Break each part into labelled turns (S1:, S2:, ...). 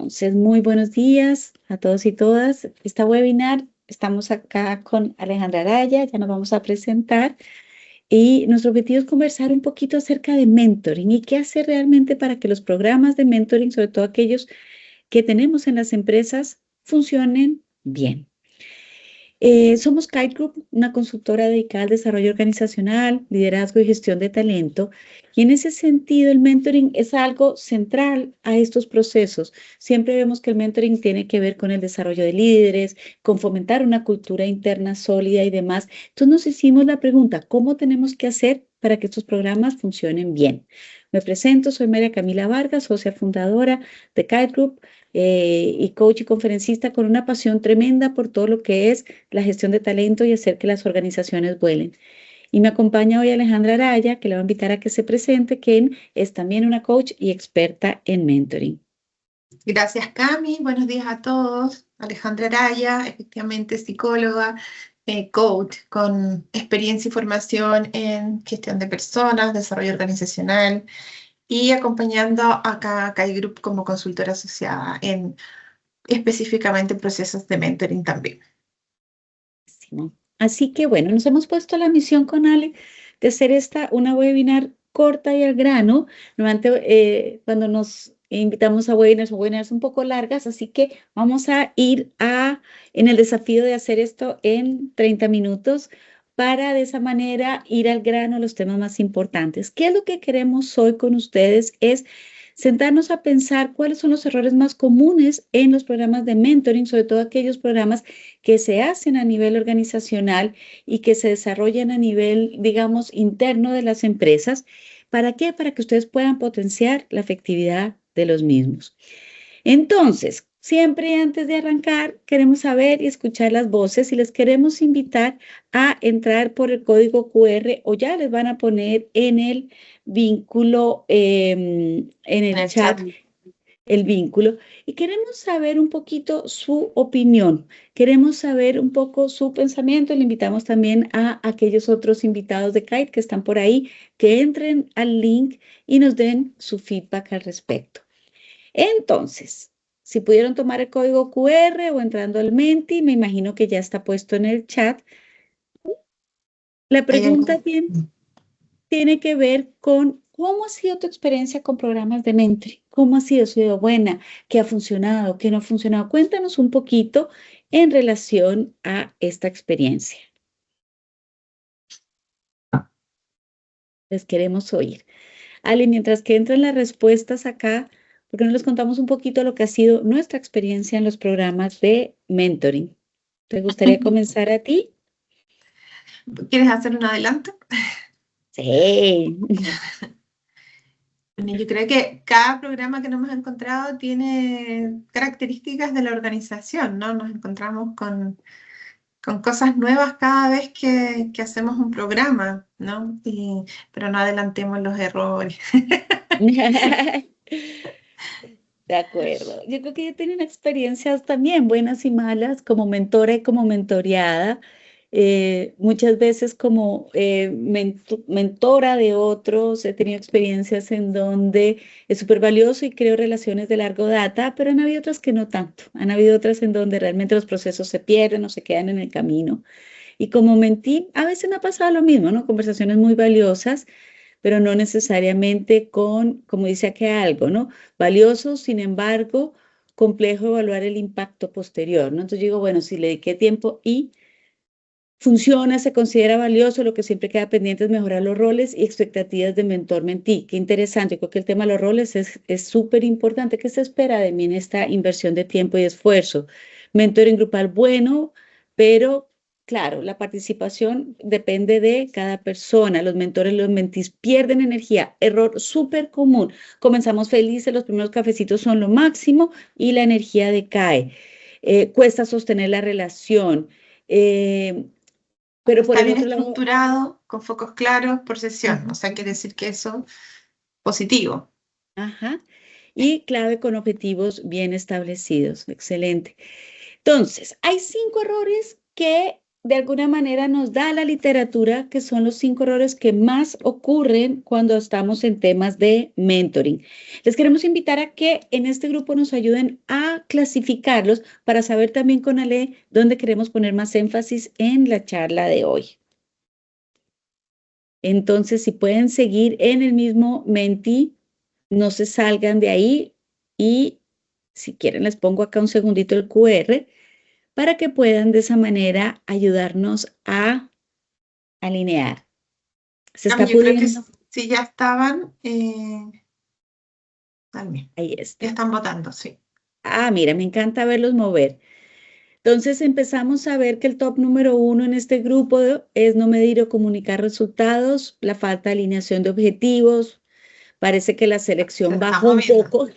S1: Entonces, muy buenos días a todos y todas. Esta webinar, estamos acá con Alejandra Araya, ya nos vamos a presentar y nuestro objetivo es conversar un poquito acerca de mentoring y qué hacer realmente para que los programas de mentoring, sobre todo aquellos que tenemos en las empresas, funcionen bien. Somos Kite Group, una consultora dedicada al desarrollo organizacional, liderazgo y gestión de talento. Y en ese sentido, el mentoring es algo central a estos procesos. Siempre vemos que el mentoring tiene que ver con el desarrollo de líderes, con fomentar una cultura interna sólida y demás. Entonces nos hicimos la pregunta, ¿cómo tenemos que hacer para que estos programas funcionen bien? Me presento, soy María Camila Vargas, socia fundadora de Kite Group y coach y conferencista con una pasión tremenda por todo lo que es la gestión de talento y hacer que las organizaciones vuelen. Y me acompaña hoy Alejandra Araya, que le voy a invitar a que se presente, quien es también una coach y experta en mentoring.
S2: Gracias, Cami. Buenos días a todos. Alejandra Araya, efectivamente psicóloga, coach con experiencia y formación en gestión de personas, desarrollo organizacional y acompañando acá a Kite Group como consultora asociada en específicamente procesos de mentoring también.
S1: Así que bueno, nos hemos puesto la misión con Ale de hacer una webinar corta y al grano. Normalmente cuando nos invitamos a webinars o webinars un poco largas, así que vamos a ir en el desafío de hacer esto en 30 minutos para de esa manera ir al grano a los temas más importantes. ¿Qué es lo que queremos hoy con ustedes? Es sentarnos a pensar cuáles son los errores más comunes en los programas de mentoring, sobre todo aquellos programas que se hacen a nivel organizacional y que se desarrollan a nivel, digamos, interno de las empresas. ¿Para qué? Para que ustedes puedan potenciar la efectividad de los mismos. Entonces, siempre antes de arrancar, queremos saber y escuchar las voces y les queremos invitar a entrar por el código QR o ya les van a poner en el vínculo, en el chat, el vínculo. Y queremos saber un poquito su opinión, queremos saber un poco su pensamiento. Le invitamos también a aquellos otros invitados de Kite que están por ahí, que entren al link y nos den su feedback al respecto. Entonces, si pudieron tomar el código QR o entrando al Menti, me imagino que ya está puesto en el chat. La pregunta tiene que ver con cómo ha sido tu experiencia con programas de mentoring, cómo ha sido buena, qué ha funcionado, qué no ha funcionado. Cuéntanos un poquito en relación a esta experiencia. Les queremos oír. Ale, mientras que entran las respuestas acá, ¿por qué no les contamos un poquito lo que ha sido nuestra experiencia en los programas de mentoring? ¿Te gustaría comenzar a ti?
S2: ¿Quieres hacer un adelanto?
S1: Sí.
S2: Yo creo que cada programa que nos hemos encontrado tiene características de la organización, ¿no? Nos encontramos con cosas nuevas cada vez que hacemos un programa, ¿no? Pero no adelantemos los errores.
S1: De acuerdo. Yo creo que yo he tenido experiencias también buenas y malas como mentora y como mentoreada. Muchas veces como mentora de otros, he tenido experiencias en donde es súper valioso y creo relaciones de larga data, pero han habido otras que no tanto. Han habido otras en donde realmente los procesos se pierden o se quedan en el camino. Y como mentí, a veces me ha pasado lo mismo, ¿no? Conversaciones muy valiosas, pero no necesariamente con, como dice aquí algo, ¿no? Valioso, sin embargo, complejo evaluar el impacto posterior, ¿no? Entonces digo, bueno, si le dediqué tiempo y funciona, se considera valioso, lo que siempre queda pendiente es mejorar los roles y expectativas de mentor-mentí. Qué interesante, yo creo que el tema de los roles es súper importante. ¿Qué se espera de mí en esta inversión de tiempo y esfuerzo? Mentoring grupal bueno, pero claro, la participación depende de cada persona. Los mentores, los mentís pierden energía. Error súper común. Comenzamos felices, los primeros cafecitos son lo máximo y la energía decae. Cuesta sostener la relación. Pero por
S2: Está
S1: el
S2: bien
S1: otro lado,
S2: estructurado, con focos claros por sesión, o sea, quiere decir que eso es positivo.
S1: ajá, y clave con objetivos bien establecidos. Excelente. Entonces, hay 5 errores que de alguna manera nos da la literatura, que son los 5 errores que más ocurren cuando estamos en temas de mentoring. Les queremos invitar a que en este grupo nos ayuden a clasificarlos para saber también con Ale dónde queremos poner más énfasis en la charla de hoy. Entonces, si pueden seguir en el mismo Menti, no se salgan de ahí y si quieren les pongo acá un segundito el QR para que puedan de esa manera ayudarnos a alinear. ¿Se está
S2: Yo creo que
S1: pudiendo?
S2: sí, ya estaban.
S1: Ahí
S2: Ya
S1: está.
S2: están votando, sí.
S1: Ah, mira, me encanta verlos mover. Entonces empezamos a ver que el top número 1 en este grupo es no medir o comunicar resultados, la falta de alineación de objetivos. Parece que la
S2: Se
S1: selección
S2: está
S1: bajó un
S2: moviendo.
S1: poco.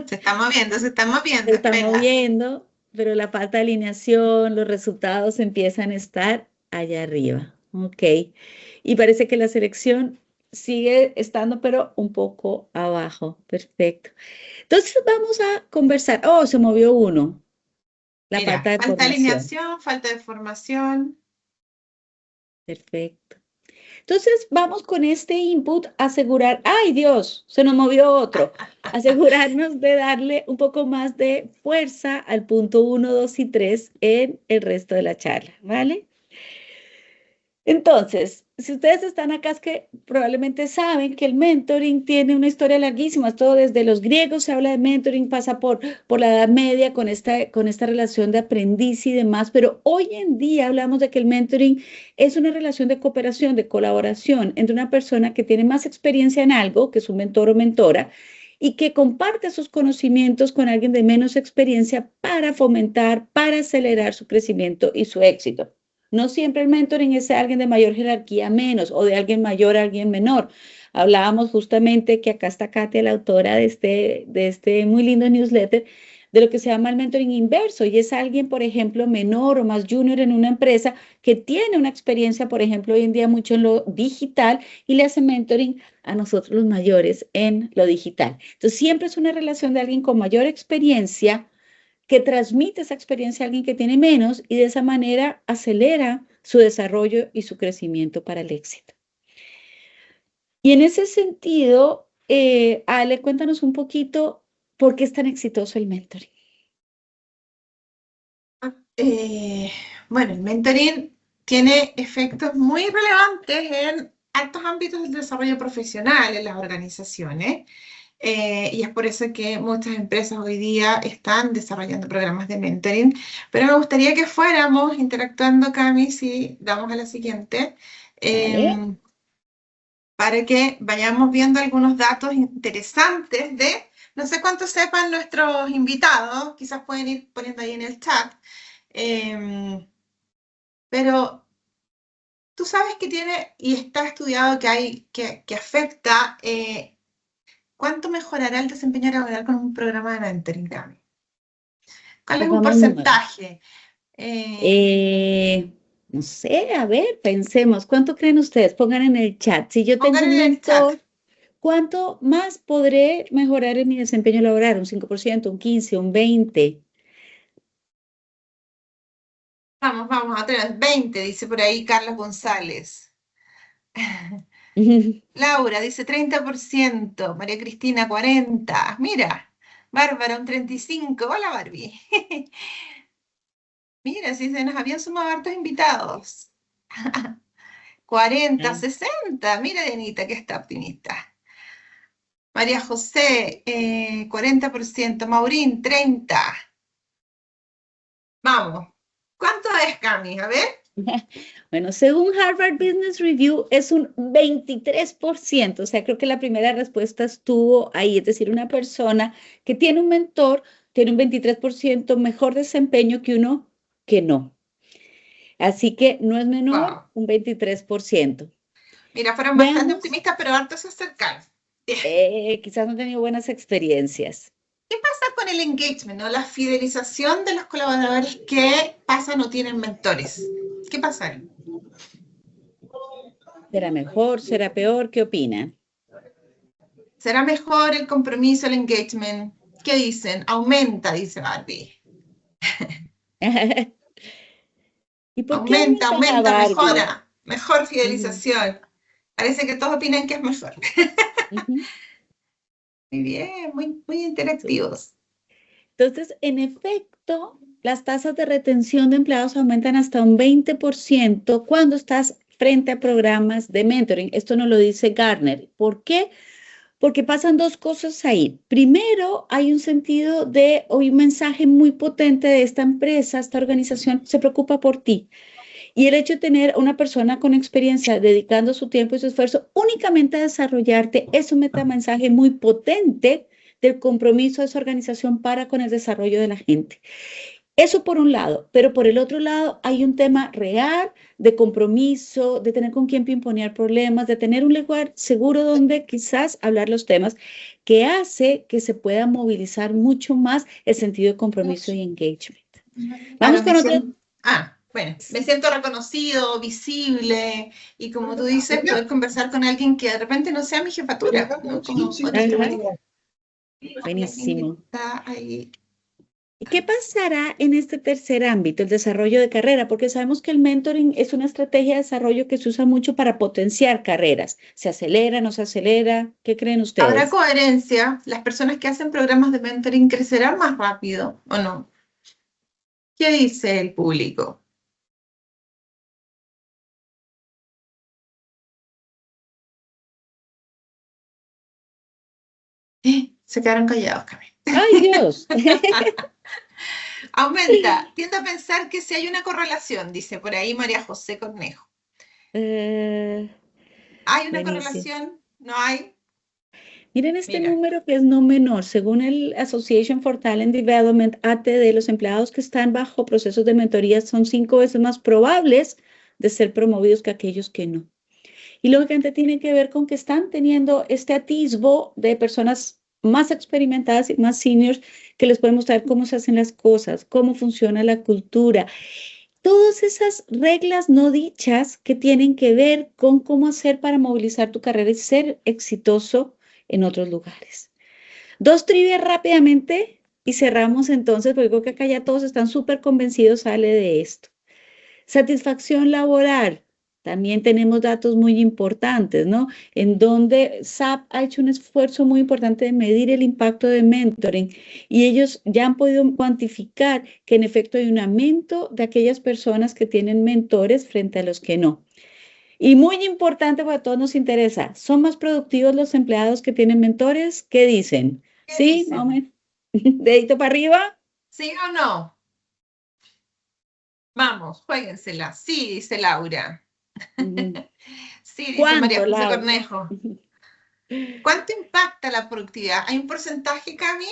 S2: Se está moviendo, se está
S1: Se
S2: moviendo.
S1: está
S2: Espera.
S1: moviendo, pero la falta de alineación, los resultados empiezan a estar allá arriba. Ok. Y parece que la selección sigue estando, pero un poco abajo. Perfecto. Entonces vamos a conversar. Oh, se movió uno. La falta
S2: Mira,
S1: de
S2: falta de
S1: formación.
S2: alineación, falta de formación.
S1: Perfecto. Entonces vamos con este input a asegurar, ¡ay Dios! Se nos movió otro. Asegurarnos de darle un poco más de fuerza al punto 1, 2 y 3 en el resto de la charla, ¿vale? Entonces, si ustedes están acá es que probablemente saben que el mentoring tiene una historia larguísima. Todo desde los griegos se habla de mentoring, pasa por la Edad Media con esta relación de aprendiz y demás, pero hoy en día hablamos de que el mentoring es una relación de cooperación, de colaboración entre una persona que tiene más experiencia en algo, que es un mentor o mentora, y que comparte sus conocimientos con alguien de menos experiencia para fomentar, para acelerar su crecimiento y su éxito. No siempre el mentoring es de alguien de mayor jerarquía menos o de alguien mayor a alguien menor. Hablábamos justamente que acá está Katia, la autora de este muy lindo newsletter, de lo que se llama el mentoring inverso, y es alguien, por ejemplo, menor o más junior en una empresa que tiene una experiencia, por ejemplo, hoy en día mucho en lo digital y le hace mentoring a nosotros los mayores en lo digital. Entonces, siempre es una relación de alguien con mayor experiencia que transmite esa experiencia a alguien que tiene menos y de esa manera acelera su desarrollo y su crecimiento para el éxito. Y en ese sentido, Ale, cuéntanos un poquito por qué es tan exitoso el mentoring.
S2: Bueno, el mentoring tiene efectos muy relevantes en altos ámbitos del desarrollo profesional en las organizaciones. Y es por eso que muchas empresas hoy día están desarrollando programas de mentoring. Pero me gustaría que fuéramos interactuando, Cami, si damos a la siguiente,
S1: ¿Vale?
S2: para que vayamos viendo algunos datos interesantes no sé cuánto sepan nuestros invitados, quizás pueden ir poniendo ahí en el chat, pero tú sabes que tiene y está estudiado que afecta. ¿Cuánto mejorará el desempeño laboral con un programa de mentoring, Cami? ¿Cuál es un
S1: Pongamos números.
S2: porcentaje? Eh,
S1: Eh, no sé, a ver, pensemos. ¿Cuánto creen ustedes? Pongan en el chat. Si yo tengo
S2: Pongan
S1: un
S2: en el chat.
S1: mentor, ¿cuánto más podré mejorar en mi desempeño laboral? ¿Un 5%, un 15%, un 20%?
S2: Vamos, atrás. 20, dice por ahí Carlos González. Laura dice 30%. María Cristina 40%. Mira, Bárbara un 35%. Hola, Barbie. Mira, si se nos habían sumado hartos invitados. 40, 60. Mira, Denita, que está optimista. María José, 40%. Maurín, 30%. Vamos. ¿Cuánto es, Cami? A ver.
S1: Bueno, según Harvard Business Review es un 23%, o sea, creo que la primera respuesta estuvo ahí, es decir, una persona que tiene un mentor tiene un 23% mejor desempeño que uno que no. Así que no es menor,
S2: Wow.
S1: un 23%.
S2: Mira, fueron bastante
S1: Veamos,
S2: optimistas, pero hartos se acercaron.
S1: quizás no han tenido buenas experiencias.
S2: ¿Qué pasa con el engagement, no? La fidelización de los colaboradores que pasan o tienen mentores. ¿Qué pasa ahí?
S1: ¿Será mejor? ¿Será peor? ¿Qué opinan?
S2: ¿Será mejor el compromiso, el engagement? ¿Qué dicen? Aumenta, dice Barbie.
S1: ¿Y por qué
S2: Aumenta,
S1: aumentan la
S2: aumenta,
S1: Barbie?
S2: mejora, mejor
S1: Ujú,
S2: fidelización. Parece que todos opinan que es mejor.
S1: ujú.
S2: Muy bien, muy, muy
S1: Súper.
S2: interactivos.
S1: Entonces, en efecto, las tasas de retención de empleados aumentan hasta un 20% cuando estás frente a programas de mentoring. Esto nos lo dice Gartner. ¿Por qué? Porque pasan dos cosas ahí. Primero, hay un sentido de, o un mensaje muy potente de esta empresa, esta organización se preocupa por ti. Y el hecho de tener una persona con experiencia dedicando su tiempo y su esfuerzo únicamente a desarrollarte es un metamensaje muy potente del compromiso de esa organización para con el desarrollo de la gente. Eso por un lado, pero por el otro lado hay un tema real de compromiso, de tener con quién pimponear problemas, de tener un lugar seguro donde quizás hablar los temas que hace que se pueda movilizar mucho más el sentido de compromiso y engagement. Vamos
S2: Claro,
S1: con otro.
S2: bueno, me siento reconocido, visible, y como tú dices, poder conversar con alguien que de repente no sea mi jefatura, ¿no? Como otros temas.
S1: Ajá,
S2: Alguien que
S1: buenísimo.
S2: está ahí.
S1: ¿Y qué pasará en este tercer ámbito, el desarrollo de carrera? Porque sabemos que el mentoring es una estrategia de desarrollo que se usa mucho para potenciar carreras. ¿Se acelera, no se acelera? ¿Qué creen
S2: ¿Habrá
S1: ustedes?
S2: coherencia? ¿Las personas que hacen programas de mentoring crecerán más rápido o no? ¿Qué dice el público? Se quedaron callados, Cami.
S1: ¡Ay, Dios!
S2: Aumenta. Tiendo a pensar que si hay una correlación, dice por ahí María José Cornejo.
S1: Eh,
S2: ¿Hay una
S1: buenísimo.
S2: correlación? ¿No hay?
S1: Miren este
S2: Mira.
S1: número que es no menor. Según el Association for Talent Development, ATD, los empleados que están bajo procesos de mentoría son 5 veces más probables de ser promovidos que aquellos que no. Y lógicamente tiene que ver con que están teniendo este atisbo de personas más experimentadas y más seniors que les pueden mostrar cómo se hacen las cosas, cómo funciona la cultura. Todas esas reglas no dichas que tienen que ver con cómo hacer para movilizar tu carrera y ser exitoso en otros lugares. Dos trivias rápidamente y cerramos entonces, porque creo que acá ya todos están súper convencidos, sale de esto. Satisfacción laboral. También tenemos datos muy importantes, ¿no? En donde SAP ha hecho un esfuerzo muy importante de medir el impacto de mentoring y ellos ya han podido cuantificar que en efecto hay un aumento de aquellas personas que tienen mentores frente a los que no. Y muy importante, porque a todos nos interesa, ¿son más productivos los empleados que tienen mentores? ¿Qué dicen?
S2: ¿Qué
S1: ¿Sí?
S2: dicen?
S1: Dedito para arriba.
S2: ¿Sí o no? Vamos, juéguensela. Sí, dice Laura. Sí, dice María
S1: ¿Cuánto,
S2: José
S1: Laura?
S2: Cornejo. ¿Cuánto impacta la productividad? ¿Hay un porcentaje, Cami?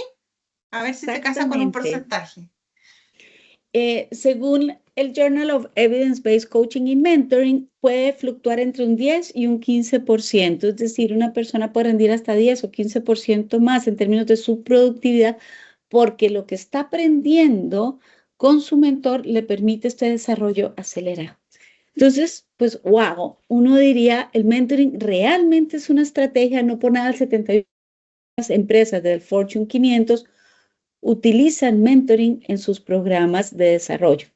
S2: A ver si se casa con un
S1: Exactamente.
S2: porcentaje.
S1: Según el Journal of Evidence-Based Coaching and Mentoring, puede fluctuar entre un 10 y un 15%, es decir, una persona puede rendir hasta 10 o 15% más en términos de su productividad, porque lo que está aprendiendo con su mentor le permite este desarrollo acelerado. Entonces, pues, wow, uno diría, el mentoring realmente es una estrategia, no por nada el 71% de las empresas del Fortune 500 utilizan mentoring en sus programas de desarrollo.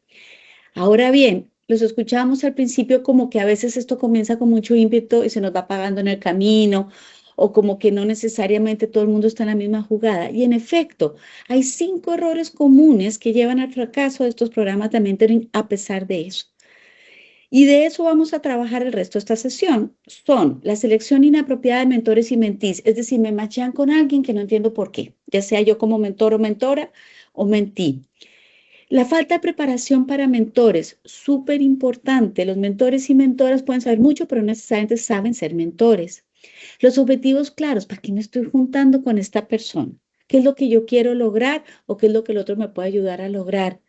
S1: Ahora bien, los escuchamos al principio como que a veces esto comienza con mucho ímpetu y se nos va apagando en el camino, o como que no necesariamente todo el mundo está en la misma jugada. Y en efecto, hay 5 errores comunes que llevan al fracaso de estos programas de mentoring a pesar de eso. Y de eso vamos a trabajar el resto de esta sesión. Son la selección inapropiada de mentores y mentís, es decir, me machan con alguien que no entiendo por qué, ya sea yo como mentor o mentora o mentí. La falta de preparación para mentores, súper importante. Los mentores y mentoras pueden saber mucho, pero no necesariamente saben ser mentores. Los objetivos claros, ¿para qué me estoy juntando con esta persona? ¿Qué es lo que yo quiero lograr o qué es lo que el otro me puede ayudar a lograr?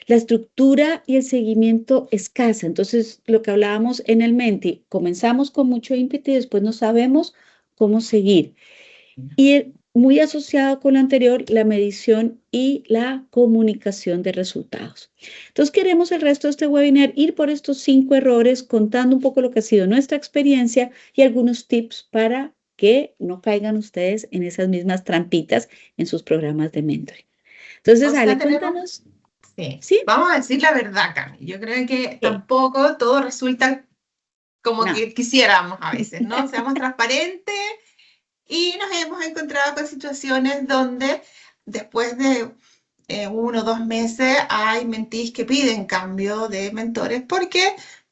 S1: La estructura y el seguimiento escasa. Entonces, lo que hablábamos en el Menti, comenzamos con mucho ímpetu y después no sabemos cómo seguir. Y muy asociado con lo anterior, la medición y la comunicación de resultados. Entonces, queremos el resto de este webinar ir por estos 5 errores, contando un poco lo que ha sido nuestra experiencia y algunos tips para que no caigan ustedes en esas mismas trampitas en sus programas de mentoring.
S2: O
S1: Entonces,
S2: sea,
S1: Ale,
S2: tenemos,
S1: cuéntanos.
S2: Sí.
S1: ¿Sí?
S2: Vamos a decir la verdad, Cami. Yo creo que
S1: Sí.
S2: tampoco todo resulta como
S1: No.
S2: que quisiéramos a veces, ¿no? Seamos transparentes y nos hemos encontrado con situaciones donde después de 1 o 2 meses hay mentees que piden cambio de mentores porque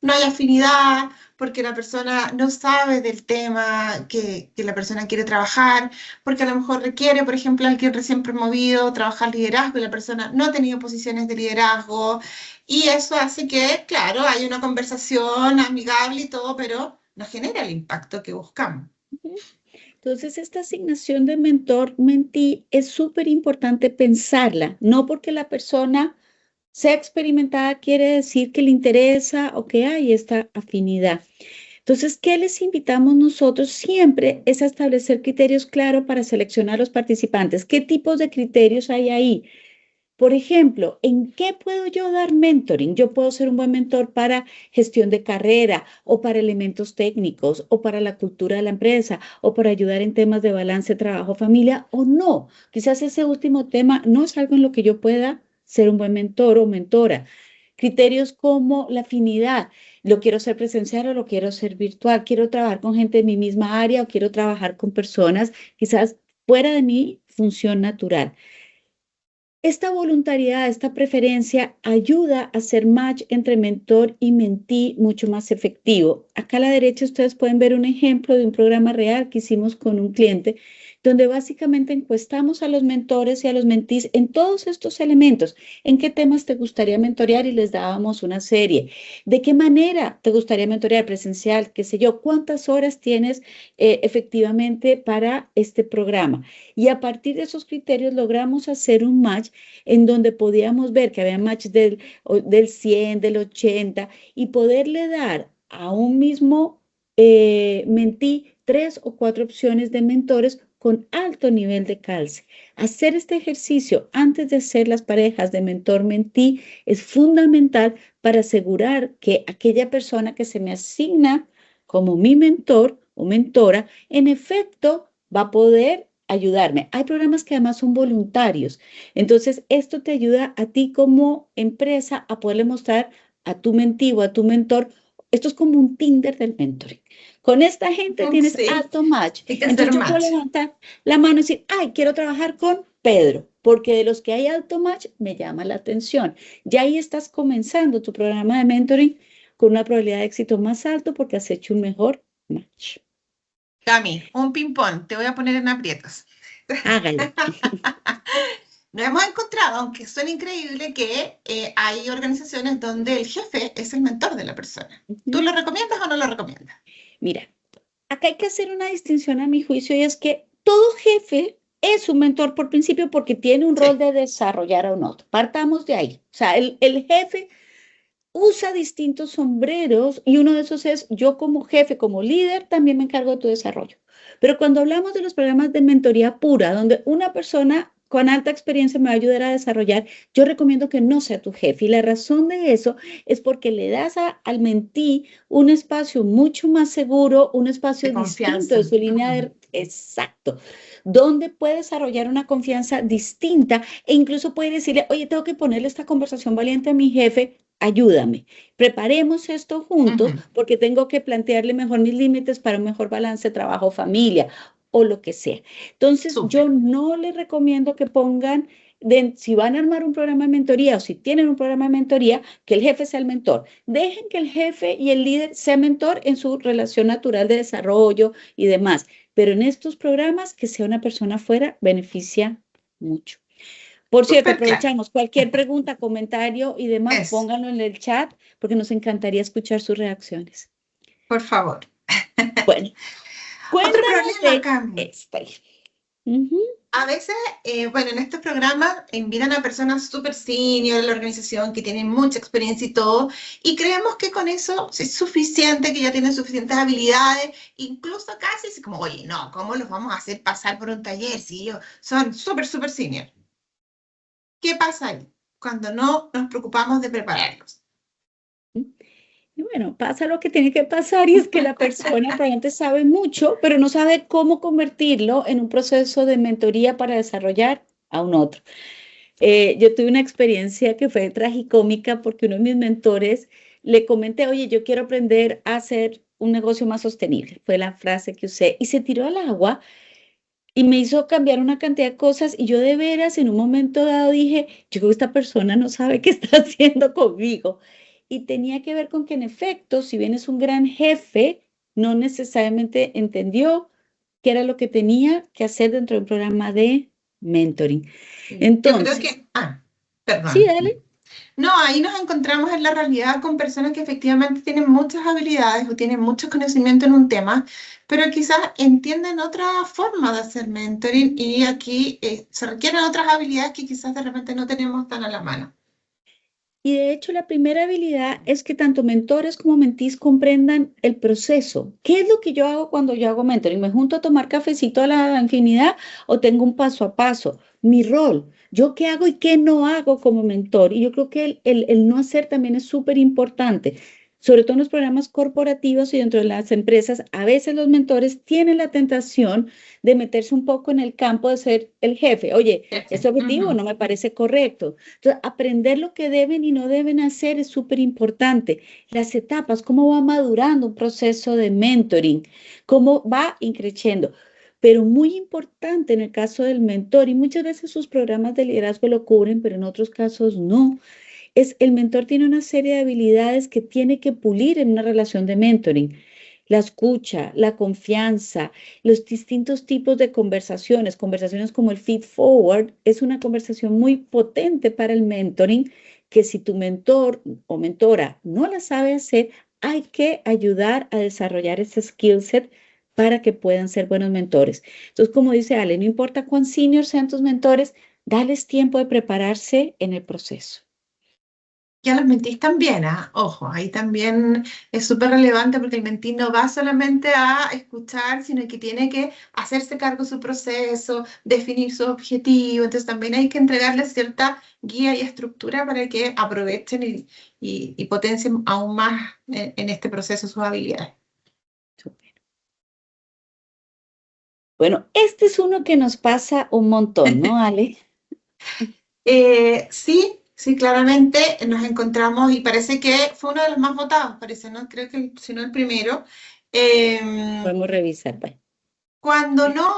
S2: no hay afinidad, porque la persona no sabe del tema que la persona quiere trabajar, porque a lo mejor requiere, por ejemplo, alguien recién promovido, trabajar liderazgo y la persona no ha tenido posiciones de liderazgo. Y eso hace que, claro, hay una conversación amigable y todo, pero no genera el impacto que buscamos.
S1: Entonces, esta asignación de mentor-mentee es súper importante pensarla, no porque la persona sea experimentada quiere decir que le interesa o que hay esta afinidad. Entonces, ¿qué les invitamos nosotros siempre? Es a establecer criterios claros para seleccionar a los participantes. ¿Qué tipos de criterios hay ahí? Por ejemplo, ¿en qué puedo yo dar mentoring? Yo puedo ser un buen mentor para gestión de carrera o para elementos técnicos o para la cultura de la empresa o para ayudar en temas de balance trabajo-familia o no. Quizás ese último tema no es algo en lo que yo pueda ser un buen mentor o mentora. Criterios como la afinidad. ¿Lo quiero ser presencial o lo quiero ser virtual? ¿Quiero trabajar con gente de mi misma área o quiero trabajar con personas quizás fuera de mi función natural? Esta voluntariedad, esta preferencia ayuda a hacer match entre mentor y mentee mucho más efectivo. Acá a la derecha ustedes pueden ver un ejemplo de un programa real que hicimos con un cliente, donde básicamente encuestamos a los mentores y a los mentees en todos estos elementos. ¿En qué temas te gustaría mentorear? Y les dábamos una serie. ¿De qué manera te gustaría mentorear? Presencial, qué sé yo. ¿Cuántas horas tienes efectivamente para este programa? Y a partir de esos criterios logramos hacer un match en donde podíamos ver que había match del 100, del 80 y poderle dar a un mismo mentee 3 o 4 opciones de mentores con alto nivel de calce. Hacer este ejercicio antes de hacer las parejas de mentor-mentee es fundamental para asegurar que aquella persona que se me asigna como mi mentor o mentora, en efecto, va a poder ayudarme. Hay programas que además son voluntarios. Entonces, esto te ayuda a ti como empresa a poderle mostrar a tu mentivo, a tu mentor. Esto es como un Tinder del mentoring. Con esta gente tienes
S2: Sí,
S1: alto match.
S2: hay que hacer
S1: Entonces yo puedo
S2: match.
S1: levantar la mano y decir, ay, quiero trabajar con Pedro, porque de los que hay alto match me llama la atención. Ya ahí estás comenzando tu programa de mentoring con una probabilidad de éxito más alto porque has hecho un mejor match.
S2: Cami, un ping-pong, te voy a poner en aprietos.
S1: Hágale.
S2: Nos hemos encontrado, aunque suena increíble, que hay organizaciones donde el jefe es el mentor de la persona. ¿Tú
S1: Ujú.
S2: lo recomiendas o no lo recomiendas?
S1: Mira, acá hay que hacer una distinción a mi juicio y es que todo jefe es un mentor por principio porque tiene un rol
S2: Sí,
S1: de desarrollar a un otro. Partamos de ahí. O sea, el jefe usa distintos sombreros y uno de esos es yo como jefe, como líder, también me encargo de tu desarrollo. Pero cuando hablamos de los programas de mentoría pura, donde una persona con alta experiencia me va a ayudar a desarrollar, yo recomiendo que no sea tu jefe. Y la razón de eso es porque le das al mentí un espacio mucho más seguro, un espacio
S2: de
S1: distinto de
S2: confianza.
S1: su línea
S2: Ujú.
S1: de... Exacto, donde puede desarrollar una confianza distinta e incluso puede decirle, oye, tengo que ponerle esta conversación valiente a mi jefe, ayúdame. Preparemos esto juntos
S2: Ujú.
S1: porque tengo que plantearle mejor mis límites para un mejor balance trabajo-familia o lo que sea. Entonces,
S2: Súper.
S1: yo no les recomiendo que pongan, si van a armar un programa de mentoría o si tienen un programa de mentoría, que el jefe sea el mentor. Dejen que el jefe y el líder sea mentor en su relación natural de desarrollo y demás. Pero en estos programas, que sea una persona afuera, beneficia mucho. Por cierto,
S2: Súper claro.
S1: aprovechamos cualquier pregunta, comentario y demás,
S2: Eso,
S1: pónganlo en el chat porque nos encantaría escuchar sus reacciones.
S2: por favor.
S1: Bueno,
S2: Otro
S1: cuéntanos
S2: problema,
S1: de
S2: Cami.
S1: esta. Ujú.
S2: A veces, bueno, en estos programas invitan a personas súper senior en la organización que tienen mucha experiencia y todo, y creemos que con eso es suficiente, que ya tienen suficientes habilidades, incluso casi es como, oye, no, ¿cómo los vamos a hacer pasar por un taller si ellos son súper, súper senior? ¿Qué pasa ahí cuando no nos preocupamos de prepararlos?
S1: Y bueno, pasa lo que tiene que pasar y es que la persona probablemente sabe mucho, pero no sabe cómo convertirlo en un proceso de mentoría para desarrollar a un otro. Yo tuve una experiencia que fue tragicómica porque uno de mis mentores le comenté, oye, yo quiero aprender a hacer un negocio más sostenible. Fue la frase que usé y se tiró al agua y me hizo cambiar una cantidad de cosas y yo de veras en un momento dado dije, yo creo que esta persona no sabe qué está haciendo conmigo. Y tenía que ver con que en efecto, si bien es un gran jefe, no necesariamente entendió qué era lo que tenía que hacer dentro de un programa de mentoring.
S2: Sí. Yo creo
S1: Entonces,
S2: que,
S1: sí,
S2: perdón.
S1: dale.
S2: No, ahí nos encontramos en la realidad con personas que efectivamente tienen muchas habilidades o tienen mucho conocimiento en un tema, pero quizás entienden otra forma de hacer mentoring y aquí se requieren otras habilidades que quizás de repente no tenemos tan a la mano.
S1: Y de hecho, la primera habilidad es que tanto mentores como mentís comprendan el proceso. ¿Qué es lo que yo hago cuando yo hago mentoring? ¿Me junto a tomar cafecito a la infinidad o tengo un paso a paso? Mi rol, yo qué hago y qué no hago como mentor. Y yo creo que el no hacer también es súper importante. Sobre todo en los programas corporativos y dentro de las empresas, a veces los mentores tienen la tentación de meterse un poco en el campo de ser el jefe. Oye, este objetivo
S2: Ujú.
S1: no me parece correcto. Entonces, aprender lo que deben y no deben hacer es súper importante. Las etapas, cómo va madurando un proceso de mentoring, cómo va increciendo. Pero muy importante en el caso del mentor, y muchas veces sus programas de liderazgo lo cubren, pero en otros casos no, es el mentor tiene una serie de habilidades que tiene que pulir en una relación de mentoring. La escucha, la confianza, los distintos tipos de conversaciones, conversaciones como el feed forward, es una conversación muy potente para el mentoring que si tu mentor o mentora no la sabe hacer, hay que ayudar a desarrollar ese skill set para que puedan ser buenos mentores. Entonces, como dice Ale, no importa cuán senior sean tus mentores, dales tiempo de prepararse en el proceso.
S2: Y a los mentís también, ¿ah? Ojo, ahí también es súper relevante porque el mentí no va solamente a escuchar, sino que tiene que hacerse cargo de su proceso, definir su objetivo. Entonces también hay que entregarles cierta guía y estructura para que aprovechen y potencien aún más en este proceso sus habilidades.
S1: Súper. Bueno, este es uno que nos pasa un montón, ¿no, Ale?
S2: Sí, sí, claramente nos encontramos y parece que fue uno de los más votados, parece, ¿no? Creo que si no el primero. Em,
S1: Podemos revisar, pues.
S2: Cuando no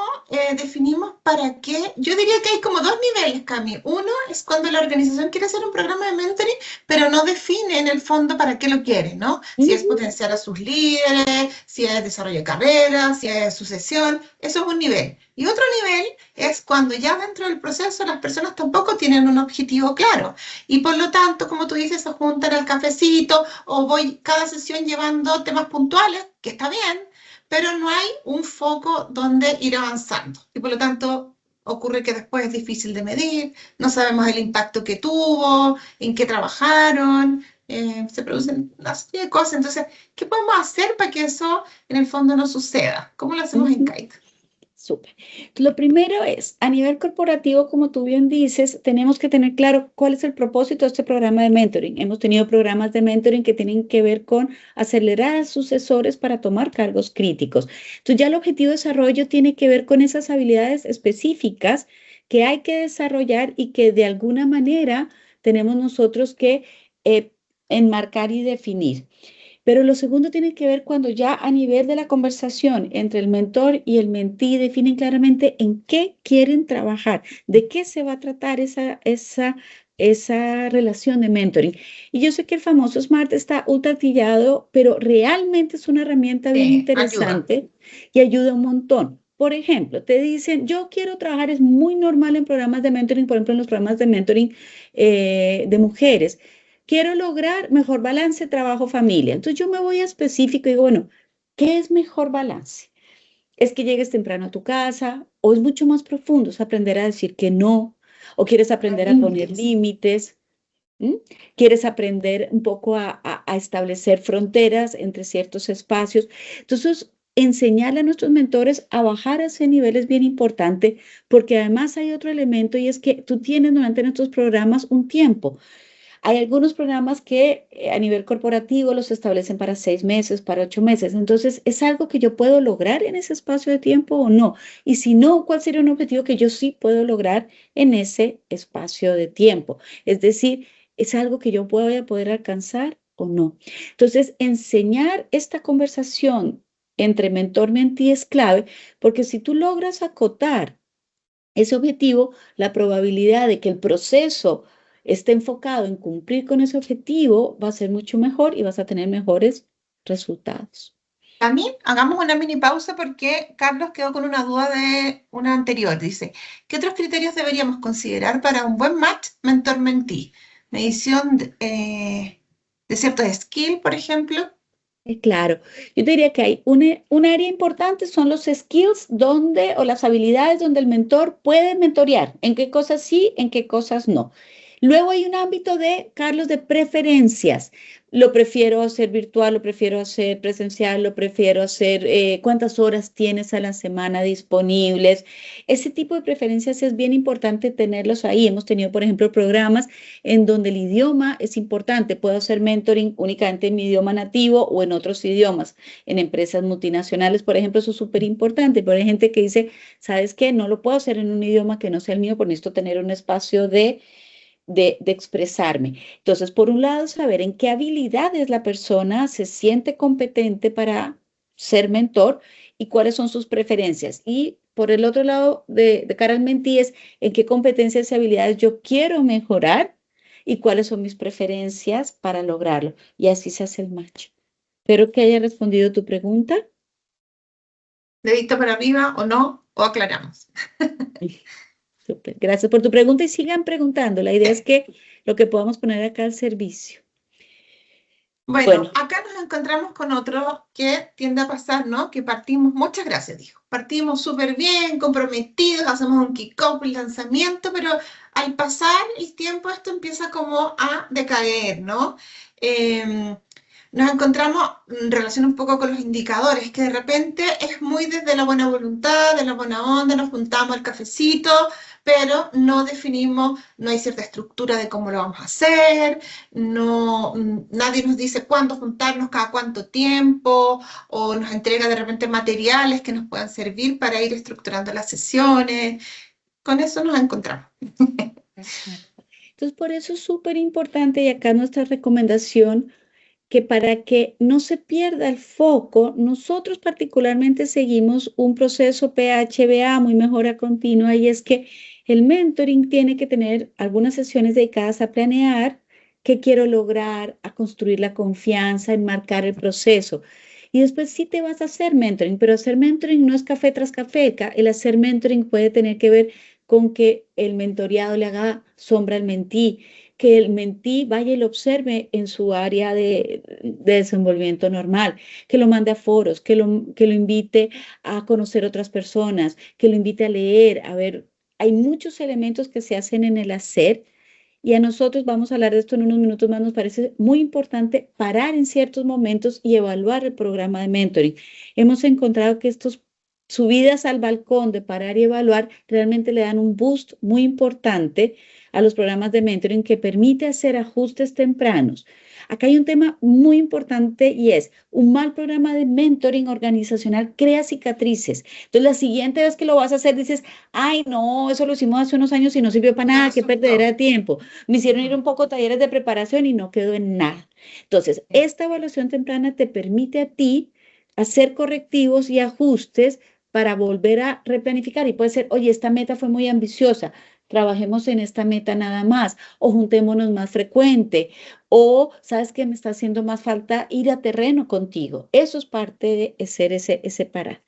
S2: definimos para qué, yo diría que hay como dos niveles, Cami. Uno es cuando la organización quiere hacer un programa de mentoring, pero no define en el fondo para qué lo quiere, ¿no? Si es
S1: Ujú,
S2: potenciar a sus líderes, si es desarrollo de carrera, si es sucesión, eso es un nivel. Y otro nivel es cuando ya dentro del proceso las personas tampoco tienen un objetivo claro. Y por lo tanto, como tú dices, se juntan al cafecito o voy cada sesión llevando temas puntuales, que está bien, pero no hay un foco donde ir avanzando. Y por lo tanto, ocurre que después es difícil de medir, no sabemos el impacto que tuvo, en qué trabajaron, se producen una serie de cosas. Entonces, ¿qué podemos hacer para que eso en el fondo no suceda? ¿Cómo lo hacemos en
S1: ujú.
S2: Kite?
S1: Súper. Lo primero es, a nivel corporativo, como tú bien dices, tenemos que tener claro cuál es el propósito de este programa de mentoring. Hemos tenido programas de mentoring que tienen que ver con acelerar a sucesores para tomar cargos críticos. Entonces, ya el objetivo de desarrollo tiene que ver con esas habilidades específicas que hay que desarrollar y que de alguna manera tenemos nosotros que eh, enmarcar y definir. Pero lo segundo tiene que ver cuando ya a nivel de la conversación entre el mentor y el mentí definen claramente en qué quieren trabajar, de qué se va a tratar esa relación de mentoring. Y yo sé que el famoso SMART está ultra trillado, pero realmente es una herramienta bien
S2: Sí, ayuda.
S1: interesante y ayuda un montón. Por ejemplo, te dicen, yo quiero trabajar, es muy normal en programas de mentoring, por ejemplo, en los programas de mentoring de mujeres. Quiero lograr mejor balance trabajo-familia. Entonces yo me voy a específico y digo, bueno, ¿qué es mejor balance? ¿Es que llegues temprano a tu casa o es mucho más profundo? Es aprender a decir que no o quieres aprender a poner
S2: Límites.
S1: límites. ¿Mm? ¿Quieres aprender un poco a establecer fronteras entre ciertos espacios? Entonces, enseñarle a nuestros mentores a bajar a ese nivel es bien importante porque además hay otro elemento y es que tú tienes durante nuestros programas un tiempo. Hay algunos programas que a nivel corporativo los establecen para 6 meses, para 8 meses. Entonces, ¿es algo que yo puedo lograr en ese espacio de tiempo o no? Y si no, ¿cuál sería un objetivo que yo sí puedo lograr en ese espacio de tiempo? Es decir, ¿es algo que yo voy a poder alcanzar o no? Entonces, enseñar esta conversación entre mentor-mentí es clave, porque si tú logras acotar ese objetivo, la probabilidad de que el proceso esté enfocado en cumplir con ese objetivo va a ser mucho mejor y vas a tener mejores resultados.
S2: También hagamos una mini pausa porque Carlos quedó con una duda de una anterior. Dice, ¿qué otros criterios deberíamos considerar para un buen match mentor-mentee? Medición de ciertos skills, por ejemplo.
S1: Claro, yo te diría que hay un área importante, son los skills donde, o las habilidades donde el mentor puede mentorear, en qué cosas sí, en qué cosas no. Luego hay un ámbito de, Carlos, de preferencias. Lo prefiero hacer virtual, lo prefiero hacer presencial, lo prefiero hacer, cuántas horas tienes a la semana disponibles. Ese tipo de preferencias es bien importante tenerlos ahí. Hemos tenido, por ejemplo, programas en donde el idioma es importante. Puedo hacer mentoring únicamente en mi idioma nativo o en otros idiomas. En empresas multinacionales, por ejemplo, eso es súper importante. Pero hay gente que dice, ¿sabes qué? No lo puedo hacer en un idioma que no sea el mío, porque necesito tener un espacio de expresarme. Entonces, por un lado, saber en qué habilidades la persona se siente competente para ser mentor y cuáles son sus preferencias. Y por el otro lado, de cara al mentí, es en qué competencias y habilidades yo quiero mejorar y cuáles son mis preferencias para lograrlo. Y así se hace el match. Espero que haya respondido tu pregunta.
S2: Dedito para arriba o no, o aclaramos.
S1: Súper. Gracias por tu pregunta y sigan preguntando. La idea es que lo que podamos poner acá al servicio.
S2: Bueno,
S1: Bueno,
S2: acá nos encontramos con otro que tiende a pasar, ¿no? Que partimos, muchas gracias, dijo. Partimos súper bien, comprometidos, hacemos un kick-off, un lanzamiento, pero al pasar el tiempo esto empieza como a decaer, ¿no? Eh, Nos encontramos en relación un poco con los indicadores, que de repente es muy desde la buena voluntad, de la buena onda, nos juntamos el cafecito, pero no definimos, no hay cierta estructura de cómo lo vamos a hacer, no, nadie nos dice cuándo juntarnos, cada cuánto tiempo, o nos entrega de repente materiales que nos puedan servir para ir estructurando las sesiones. Con eso nos encontramos.
S1: entonces por eso es súper importante y acá nuestra recomendación que para que no se pierda el foco, nosotros particularmente seguimos un proceso PHBA, muy mejora continua, y es que el mentoring tiene que tener algunas sesiones dedicadas a planear qué quiero lograr, a construir la confianza, a enmarcar el proceso. Y después sí te vas a hacer mentoring, pero hacer mentoring no es café tras café. El hacer mentoring puede tener que ver con que el mentoreado le haga sombra al mentí, que el mentí vaya y lo observe en su área de desenvolvimiento normal, que lo mande a foros, que lo invite a conocer otras personas, que lo invite a leer, a ver. Hay muchos elementos que se hacen en el hacer y a nosotros, vamos a hablar de esto en unos minutos más, nos parece muy importante parar en ciertos momentos y evaluar el programa de mentoring. Hemos encontrado que estos subidas al balcón de parar y evaluar realmente le dan un boost muy importante a los programas de mentoring que permite hacer ajustes tempranos. Acá hay un tema muy importante y es un mal programa de mentoring organizacional crea cicatrices. Entonces, la siguiente vez que lo vas a hacer, dices, ay, no, eso lo hicimos hace unos años y no sirvió para
S2: No
S1: nada, qué perdedera
S2: resultó.
S1: de tiempo. Me hicieron ir un poco a talleres de preparación y no quedó en nada. Entonces, esta evaluación temprana te permite a ti hacer correctivos y ajustes para volver a replanificar. Y puede ser, oye, esta meta fue muy ambiciosa, trabajemos en esta meta nada más, o juntémonos más frecuente, o sabes que me está haciendo más falta ir a terreno contigo. Eso es parte de ser ese parar.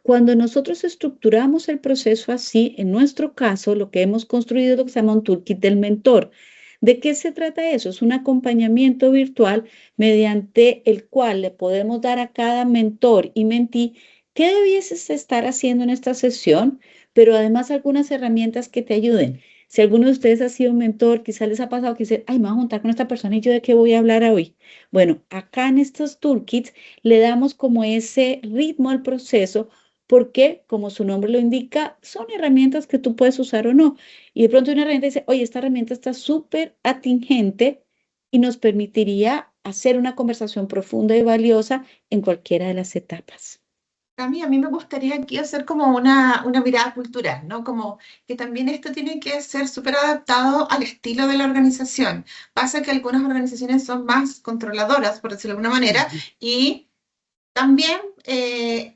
S1: Cuando nosotros estructuramos el proceso así, en nuestro caso, lo que hemos construido es lo que se llama un toolkit del mentor. ¿De qué se trata eso? Es un acompañamiento virtual mediante el cual le podemos dar a cada mentor y mentí qué debieses estar haciendo en esta sesión, pero además algunas herramientas que te ayuden. Si alguno de ustedes ha sido un mentor, quizás les ha pasado que dice, ay, me voy a juntar con esta persona y yo de qué voy a hablar hoy. Bueno, acá en estos toolkits le damos como ese ritmo al proceso porque, como su nombre lo indica, son herramientas que tú puedes usar o no. Y de pronto una herramienta dice, oye, esta herramienta está súper atingente y nos permitiría hacer una conversación profunda y valiosa en cualquiera de las etapas.
S2: A mí me gustaría aquí hacer como una mirada cultural, ¿no? Como que también esto tiene que ser súper adaptado al estilo de la organización. Pasa que algunas organizaciones son más controladoras, por decirlo de alguna manera, y también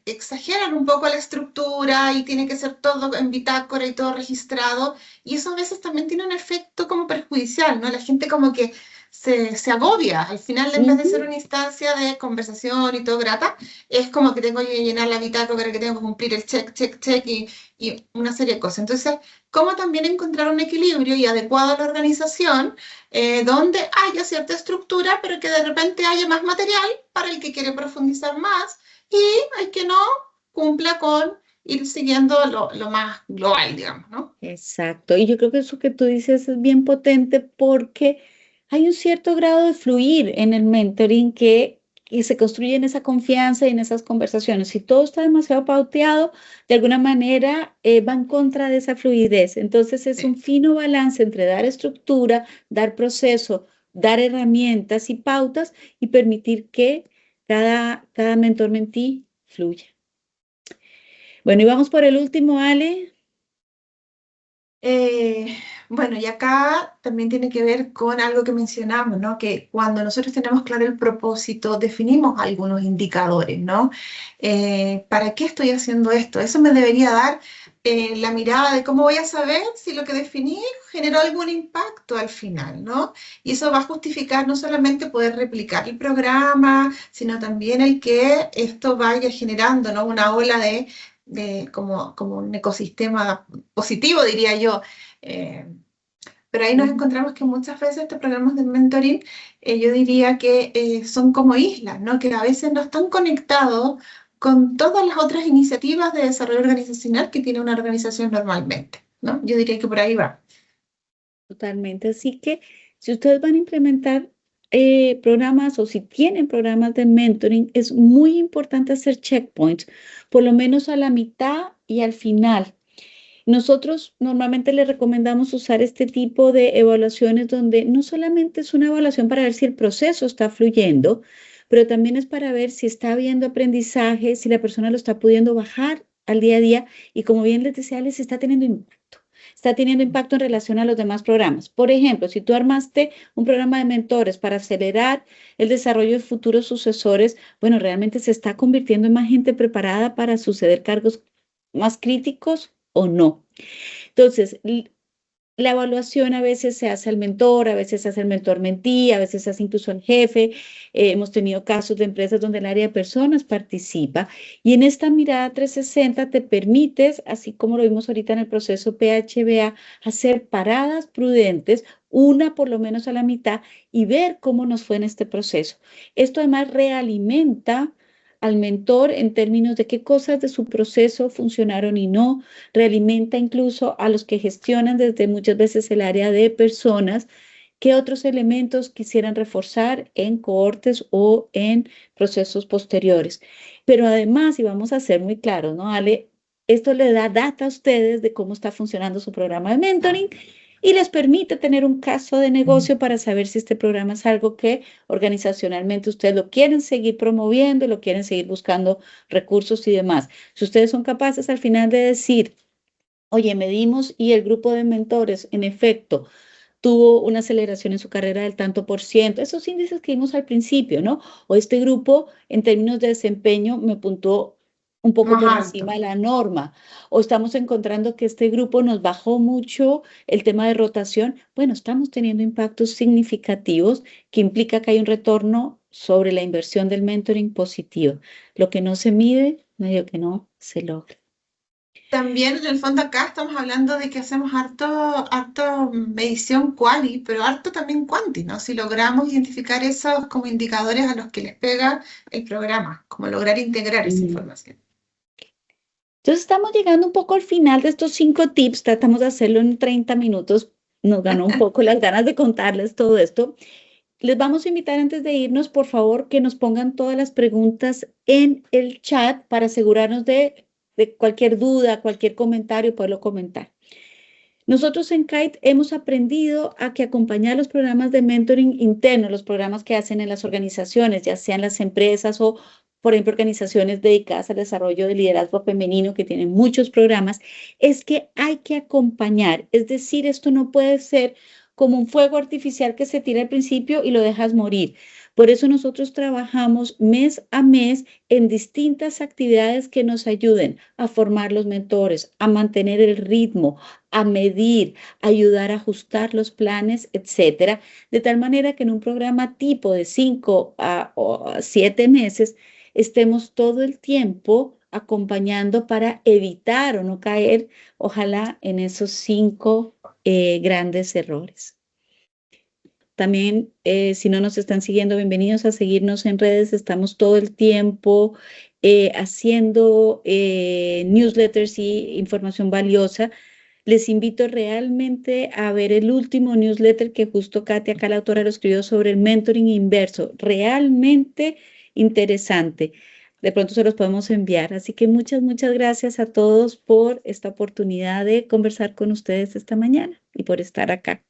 S2: exageran un poco la estructura y tiene que ser todo en bitácora y todo registrado. Y eso a veces también tiene un efecto como perjudicial, ¿no? La gente como que se agobia. Al final, en vez de ser
S1: Ujú.
S2: una instancia de conversación y todo grata, es como que tengo que llenar la bitácora, que tengo que cumplir el check, check, check y una serie de cosas. Entonces, ¿cómo también encontrar un equilibrio y adecuado a la organización donde haya cierta estructura, pero que de repente haya más material para el que quiere profundizar más y el que no cumpla con ir siguiendo lo más global, digamos, ¿no?
S1: Exacto. Y yo creo que eso que tú dices es bien potente porque hay un cierto grado de fluir en el mentoring que se construye en esa confianza y en esas conversaciones. Si todo está demasiado pauteado, de alguna manera va en contra de esa fluidez. Entonces es
S2: Sí.
S1: un fino balance entre dar estructura, dar proceso, dar herramientas y pautas y permitir que cada mentor mentí fluya. Bueno, y vamos por el último, Ale.
S2: Eh, bueno, y acá también tiene que ver con algo que mencionamos, ¿no? Que cuando nosotros tenemos claro el propósito, definimos algunos indicadores, ¿no? ¿Para qué estoy haciendo esto? Eso me debería dar la mirada de cómo voy a saber si lo que definí generó algún impacto al final, ¿no? Y eso va a justificar no solamente poder replicar el programa, sino también el que esto vaya generando, ¿no? Una ola como un ecosistema positivo, diría yo. Eh, pero ahí nos encontramos que muchas veces estos programas de mentoring, yo diría que son como islas, ¿no? Que a veces no están conectados con todas las otras iniciativas de desarrollo organizacional que tiene una organización normalmente, ¿no? Yo diría que por ahí va.
S1: Totalmente. Así que si ustedes van a implementar programas o si tienen programas de mentoring, es muy importante hacer checkpoints, por lo menos a la mitad y al final. Nosotros normalmente les recomendamos usar este tipo de evaluaciones donde no solamente es una evaluación para ver si el proceso está fluyendo, pero también es para ver si está habiendo aprendizaje, si la persona lo está pudiendo bajar al día a día y como bien les decía, les está teniendo impacto. Está teniendo impacto en relación a los demás programas. Por ejemplo, si tú armaste un programa de mentores para acelerar el desarrollo de futuros sucesores, bueno, realmente se está convirtiendo en más gente preparada para suceder cargos más críticos o no. Entonces, la evaluación a veces se hace al mentor, a veces se hace el mentor mentí, a veces se hace incluso al jefe. Hemos tenido casos de empresas donde el área de personas participa y en esta mirada 360 te permites, así como lo vimos ahorita en el proceso PHBA, hacer paradas prudentes, una por lo menos a la mitad y ver cómo nos fue en este proceso. Esto además realimenta al mentor en términos de qué cosas de su proceso funcionaron y no, realimenta incluso a los que gestionan desde muchas veces el área de personas, qué otros elementos quisieran reforzar en cohortes o en procesos posteriores. Pero además, y vamos a ser muy claros, ¿no, Ale? Esto le da data a ustedes de cómo está funcionando su programa de mentoring y les permite tener un caso de negocio para saber si este programa es algo que organizacionalmente ustedes lo quieren seguir promoviendo, lo quieren seguir buscando recursos y demás. Si ustedes son capaces al final de decir, oye, medimos y el grupo de mentores, en efecto, tuvo una aceleración en su carrera del tanto por ciento. Esos índices que vimos al principio, ¿no? O este grupo, en términos de desempeño, me puntuó un poco
S2: Más
S1: por
S2: alto.
S1: encima de la norma. O estamos encontrando que este grupo nos bajó mucho el tema de rotación. Bueno, estamos teniendo impactos significativos que implica que hay un retorno sobre la inversión del mentoring positivo. Lo que no se mide, medio que no se logra.
S2: También en el fondo acá estamos hablando de que hacemos harto medición quali, pero harto también quanti, ¿no? Si logramos identificar esos como indicadores a los que les pega el programa, como lograr integrar esa
S1: Mm.
S2: información.
S1: Entonces estamos llegando un poco al final de estos 5 tips, tratamos de hacerlo en 30 minutos, nos ganó un poco las ganas de contarles todo esto. Les vamos a invitar antes de irnos, por favor, que nos pongan todas las preguntas en el chat para asegurarnos de cualquier duda, cualquier comentario, poderlo comentar. Nosotros en Kite hemos aprendido a que acompañar los programas de mentoring interno, los programas que hacen en las organizaciones, ya sean las empresas o, por ejemplo, organizaciones dedicadas al desarrollo de liderazgo femenino que tienen muchos programas, es que hay que acompañar. Es decir, esto no puede ser como un fuego artificial que se tira al principio y lo dejas morir. Por eso nosotros trabajamos mes a mes en distintas actividades que nos ayuden a formar los mentores, a mantener el ritmo, a medir, ayudar a ajustar los planes, etcétera, de tal manera que en un programa tipo de 5 a 7 meses estemos todo el tiempo acompañando para evitar o no caer, ojalá, en esos 5 grandes errores. También, si no nos están siguiendo, bienvenidos a seguirnos en redes. Estamos todo el tiempo haciendo newsletters y información valiosa. Les invito realmente a ver el último newsletter que justo Katia, acá la autora, lo escribió sobre el mentoring inverso. Realmente interesante. De pronto se los podemos enviar. Así que muchas, muchas gracias a todos por esta oportunidad de conversar con ustedes esta mañana y por estar acá.